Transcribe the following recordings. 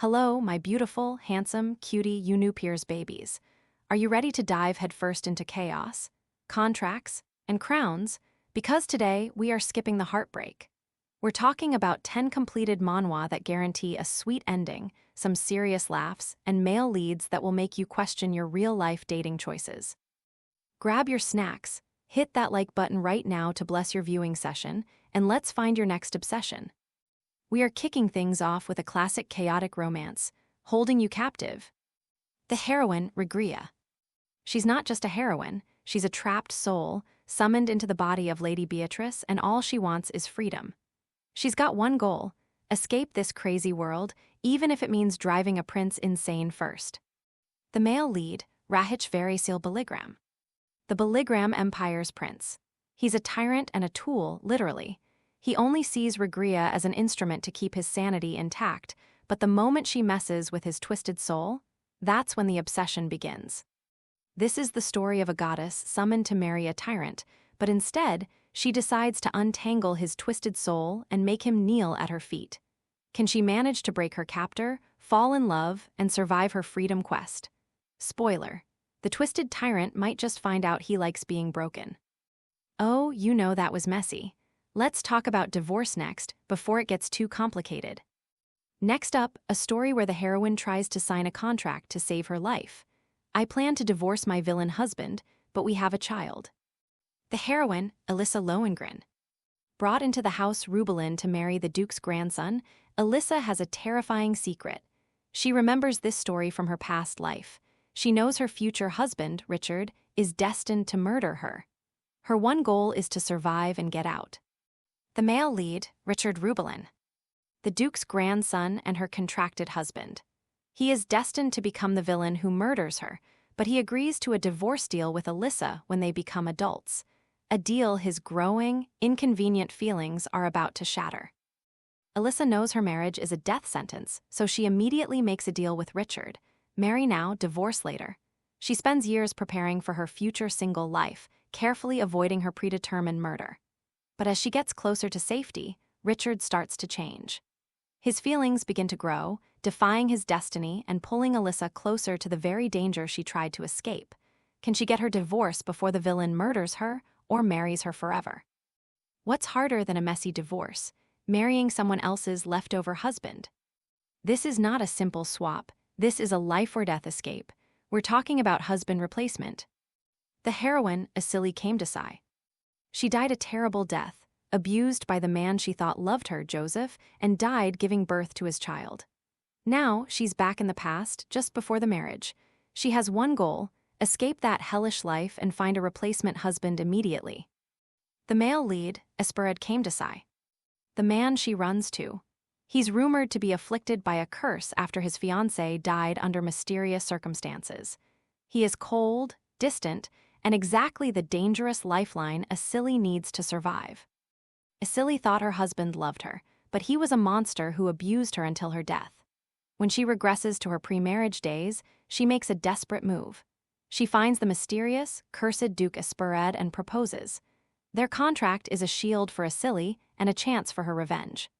Hello, my beautiful, handsome, cutie UNewPeers babies. Are you ready to dive headfirst into chaos, contracts, and crowns? Because today we are skipping the heartbreak. We're talking about 10 completed manhwa that guarantee a sweet ending, some serious laughs, and male leads that will make you question your real-life dating choices. Grab your snacks, hit that like button right now to bless your viewing session, and let's find your next obsession. We are kicking things off with a classic chaotic romance, holding you captive. The heroine, Regresses. She's not just a heroine, she's a trapped soul, summoned into the body of Lady Beatrice, and all she wants is freedom. She's got one goal: escape this crazy world, even if it means driving a prince insane first. The male lead, Regresses, the Biligram Empire's prince. He's a tyrant and a tool, literally. He only sees Regresses as an instrument to keep his sanity intact, but the moment she messes with his twisted soul, that's when the obsession begins. This is the story of a goddess summoned to marry a tyrant, but instead, she decides to untangle his twisted soul and make him kneel at her feet. Can she manage to break her captor, fall in love, and survive her freedom quest? Spoiler: the twisted tyrant might just find out he likes being broken. Oh, you know that was messy. Let's talk about divorce next, before it gets too complicated. Next up, a story where the heroine tries to sign a contract to save her life. I plan to divorce my villain husband, but we have a child. The heroine, Alyssa Lohengrin. Brought into the house Rubelin to marry the Duke's grandson, Alyssa has a terrifying secret. She remembers this story from her past life. She knows her future husband, Richard, is destined to murder her. Her one goal is to survive and get out. The male lead, Richard Rubelin. The Duke's grandson and her contracted husband. He is destined to become the villain who murders her, but he agrees to a divorce deal with Alyssa when they become adults. A deal his growing, inconvenient feelings are about to shatter. Alyssa knows her marriage is a death sentence, so she immediately makes a deal with Richard. Marry now, divorce later. She spends years preparing for her future single life, carefully avoiding her predetermined murder. But as she gets closer to safety, Richard starts to change. His feelings begin to grow, defying his destiny and pulling Alyssa closer to the very danger she tried to escape. Can she get her divorce before the villain murders her or marries her forever? What's harder than a messy divorce? Marrying someone else's leftover husband. This is not a simple swap. This is a life-or-death escape. We're talking about husband replacement. The heroine, Asili Kamdasai. She died a terrible death, abused by the man she thought loved her, Joseph, and died giving birth to his child. Now, she's back in the past, just before the marriage. She has one goal: escape that hellish life and find a replacement husband immediately. The male lead, Espered Kamdasai. The man she runs to. He's rumored to be afflicted by a curse after his fiancée died under mysterious circumstances. He is cold, distant, and exactly the dangerous lifeline Asili needs to survive. Asili thought her husband loved her, but he was a monster who abused her until her death. When she regresses to her pre-marriage days, she makes a desperate move. She finds the mysterious, cursed Duke Espered and proposes. Their contract is a shield for Asili and a chance for her revenge.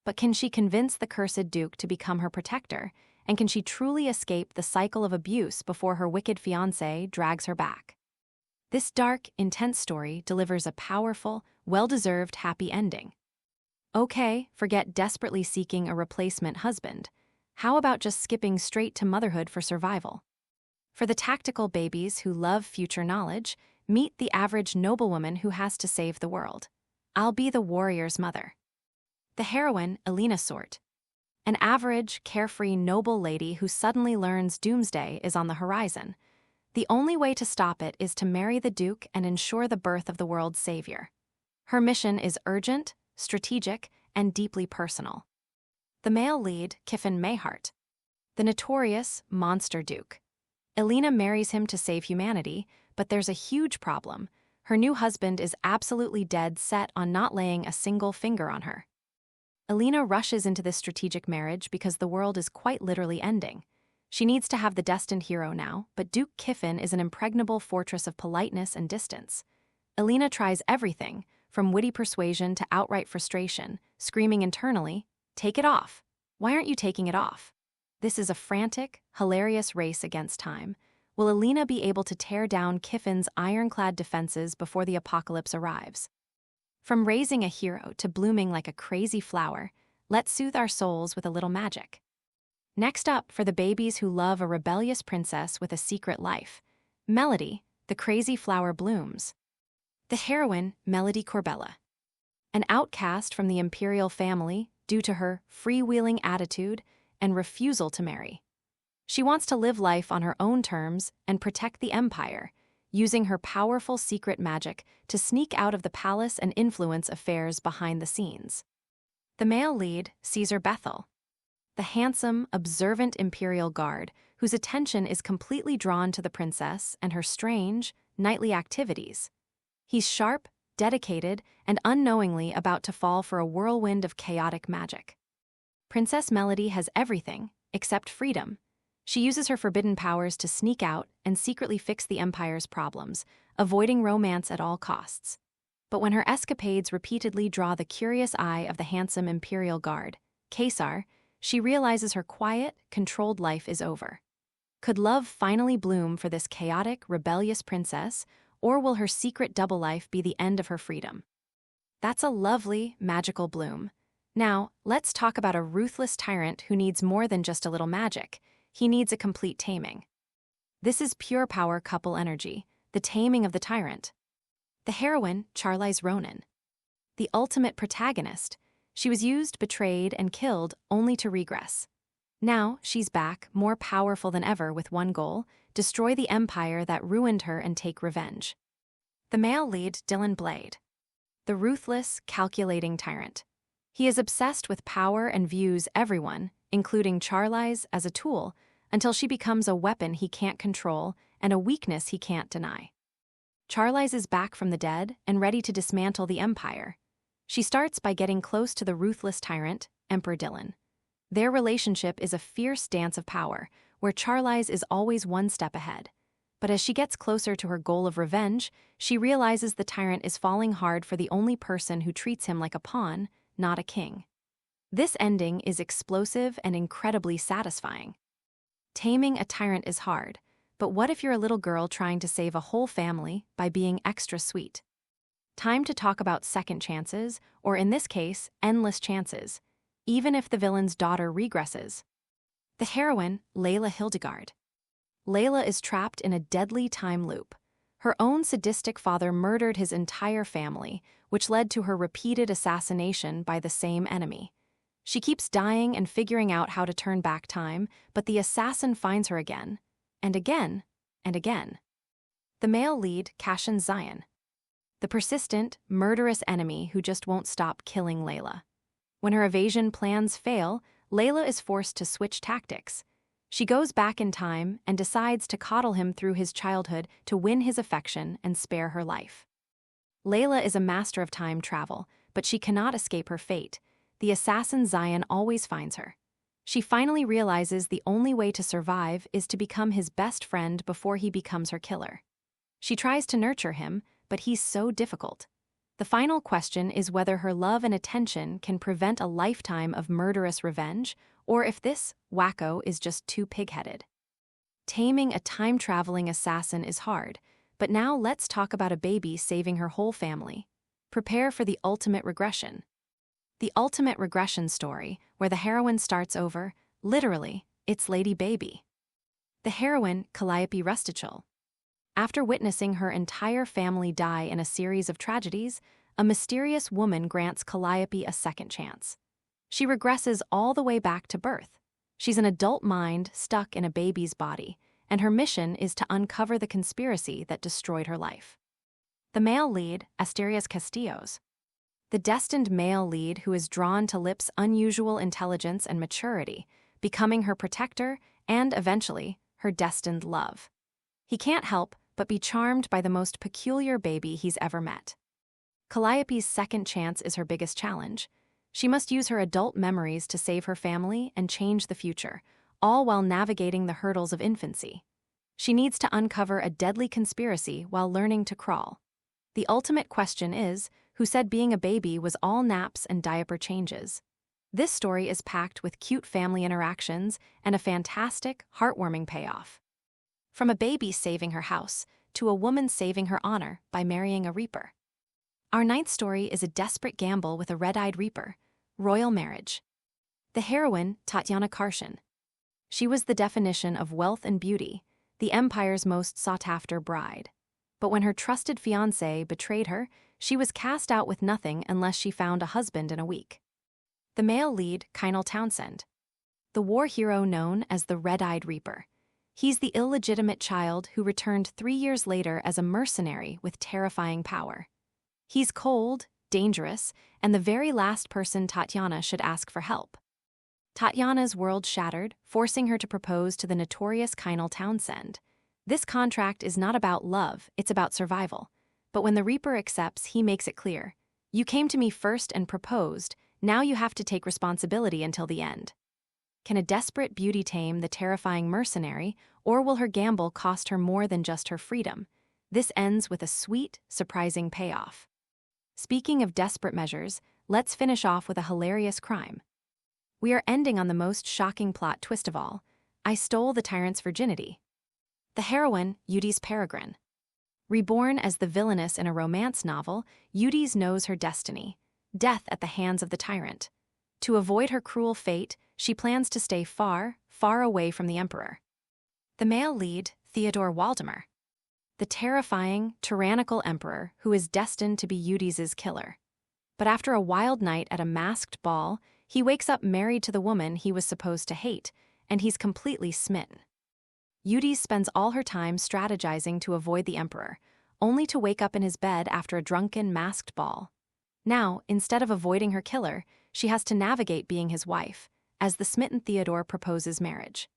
But can she convince the cursed Duke to become her protector, and can she truly escape the cycle of abuse before her wicked fiancé drags her back? This dark, intense story delivers a powerful, well-deserved happy ending. Okay, forget desperately seeking a replacement husband. How about just skipping straight to motherhood for survival? For the tactical babies who love future knowledge, meet the average noblewoman who has to save the world. I'll be the warrior's mother. The heroine, Elena Sort. An average, carefree, noble lady who suddenly learns doomsday is on the horizon. The only way to stop it is to marry the Duke and ensure the birth of the world's savior. Her mission is urgent, strategic, and deeply personal. The male lead, Kiffin Mayhart. The notorious Monster Duke. Elena marries him to save humanity, but there's a huge problem. Her new husband is absolutely dead set on not laying a single finger on her. Elena rushes into this strategic marriage because the world is quite literally ending. She needs to have the destined hero now, but Duke Kiffin is an impregnable fortress of politeness and distance. Elena tries everything, from witty persuasion to outright frustration, screaming internally, "Take it off. Why aren't you taking it off?" This is a frantic, hilarious race against time. Will Alina be able to tear down Kiffin's ironclad defenses before the apocalypse arrives? From raising a hero to blooming like a crazy flower, let's soothe our souls with a little magic. Next up, for the babies who love a rebellious princess with a secret life, Melody, the crazy flower blooms. The heroine, Melody Corbella. An outcast from the imperial family due to her freewheeling attitude and refusal to marry. She wants to live life on her own terms and protect the empire, using her powerful secret magic to sneak out of the palace and influence affairs behind the scenes. The male lead, Caesar Bethel. The handsome, observant imperial guard whose attention is completely drawn to the princess and her strange, nightly activities. He's sharp, dedicated, and unknowingly about to fall for a whirlwind of chaotic magic. Princess Melody has everything except freedom. She uses her forbidden powers to sneak out and secretly fix the empire's problems, avoiding romance at all costs. But when her escapades repeatedly draw the curious eye of the handsome imperial guard, Caesar, she realizes her quiet, controlled life is over. Could love finally bloom for this chaotic, rebellious princess, or will her secret double life be the end of her freedom? That's a lovely, magical bloom. Now, let's talk about a ruthless tyrant who needs more than just a little magic. He needs a complete taming. This is pure power couple energy, the taming of the tyrant. The heroine, Charlize Ronan. The ultimate protagonist. She was used, betrayed, and killed only to regress. Now, she's back, more powerful than ever with one goal: destroy the empire that ruined her and take revenge. The male lead, Dylan Blade. The ruthless, calculating tyrant. He is obsessed with power and views everyone, including Charlize, as a tool, until she becomes a weapon he can't control and a weakness he can't deny. Charlize is back from the dead and ready to dismantle the empire. She starts by getting close to the ruthless tyrant, Emperor Dylan. Their relationship is a fierce dance of power, where Charlize is always one step ahead. But as she gets closer to her goal of revenge, she realizes the tyrant is falling hard for the only person who treats him like a pawn, not a king. This ending is explosive and incredibly satisfying. Taming a tyrant is hard, but what if you're a little girl trying to save a whole family by being extra sweet? Time to talk about second chances, or in this case, endless chances, even if the villain's daughter regresses. The heroine, Layla Hildegard. Layla is trapped in a deadly time loop. Her own sadistic father murdered his entire family, which led to her repeated assassination by the same enemy. She keeps dying and figuring out how to turn back time, but the assassin finds her again, and again, and again. The male lead, Cashin Zion. The persistent, murderous enemy who just won't stop killing Layla. When her evasion plans fail, Layla is forced to switch tactics. She goes back in time and decides to coddle him through his childhood to win his affection and spare her life. Layla is a master of time travel, but she cannot escape her fate. The assassin Zion always finds her. She finally realizes the only way to survive is to become his best friend before he becomes her killer. She tries to nurture him, but he's so difficult. The final question is whether her love and attention can prevent a lifetime of murderous revenge, or if this wacko is just too pig-headed. Taming a time-traveling assassin is hard, but now let's talk about a baby saving her whole family. Prepare for the ultimate regression. The ultimate regression story, where the heroine starts over, literally, it's Lady Baby. The heroine, Calliope Rustichel. After witnessing her entire family die in a series of tragedies, a mysterious woman grants Calliope a second chance. She regresses all the way back to birth. She's an adult mind stuck in a baby's body, and her mission is to uncover the conspiracy that destroyed her life. The male lead, Asterios Castillos. The destined male lead who is drawn to Lip's unusual intelligence and maturity, becoming her protector and, eventually, her destined love. He can't help but be charmed by the most peculiar baby he's ever met. Calliope's second chance is her biggest challenge. She must use her adult memories to save her family and change the future, all while navigating the hurdles of infancy. She needs to uncover a deadly conspiracy while learning to crawl. The ultimate question is, who said being a baby was all naps and diaper changes? This story is packed with cute family interactions and a fantastic, heartwarming payoff. From a baby saving her house to a woman saving her honor by marrying a reaper. Our ninth story is a desperate gamble with a red-eyed reaper, royal marriage. The heroine, Tatyana Karshan. She was the definition of wealth and beauty, the empire's most sought-after bride. But when her trusted fiancé betrayed her, she was cast out with nothing unless she found a husband in a week. The male lead, Kynal Townsend. The war hero known as the Red-Eyed Reaper. He's the illegitimate child who returned 3 years later as a mercenary with terrifying power. He's cold, dangerous, and the very last person Tatyana should ask for help. Tatyana's world shattered, forcing her to propose to the notorious Kynal Townsend. This contract is not about love, it's about survival. But when the Reaper accepts, he makes it clear. You came to me first and proposed, now you have to take responsibility until the end. Can a desperate beauty tame the terrifying mercenary, or will her gamble cost her more than just her freedom? This ends with a sweet, surprising payoff. Speaking of desperate measures, let's finish off with a hilarious crime. We are ending on the most shocking plot twist of all. I stole the Tyrant's virginity. The heroine, Eudice Peregrine. Reborn as the villainess in a romance novel, Eudice knows her destiny, death at the hands of the tyrant. To avoid her cruel fate, she plans to stay far, far away from the emperor. The male lead, Theodore Waldemar. The terrifying, tyrannical emperor who is destined to be Eudice's killer. But after a wild night at a masked ball, he wakes up married to the woman he was supposed to hate, and he's completely smitten. Eudice spends all her time strategizing to avoid the emperor, only to wake up in his bed after a drunken, masked ball. Now, instead of avoiding her killer, she has to navigate being his wife, as the smitten Theodore proposes marriage.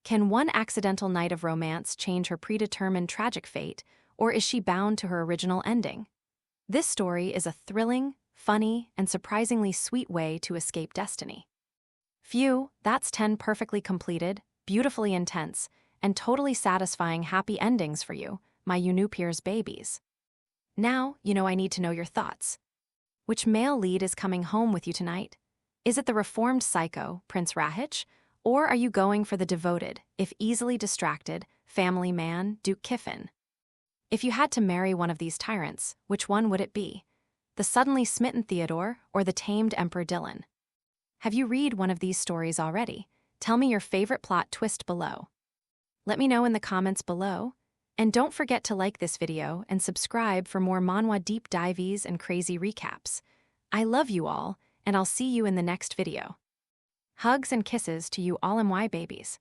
Can one accidental night of romance change her predetermined tragic fate, or is she bound to her original ending? This story is a thrilling, funny, and surprisingly sweet way to escape destiny. Phew, that's 10 perfectly completed, beautifully intense, and totally satisfying happy endings for you, my UNewPeers babies. Now, I need to know your thoughts. Which male lead is coming home with you tonight? Is it the reformed psycho, Prince Rahich, or are you going for the devoted, if easily distracted, family man, Duke Kiffin? If you had to marry one of these tyrants, which one would it be? The suddenly smitten Theodore or the tamed Emperor Dylan? Have you read one of these stories already? Tell me your favorite plot twist below. Let me know in the comments below, and don't forget to like this video and subscribe for more manhwa deep dives and crazy recaps. I love you all, and I'll see you in the next video. Hugs and kisses to you all my babies.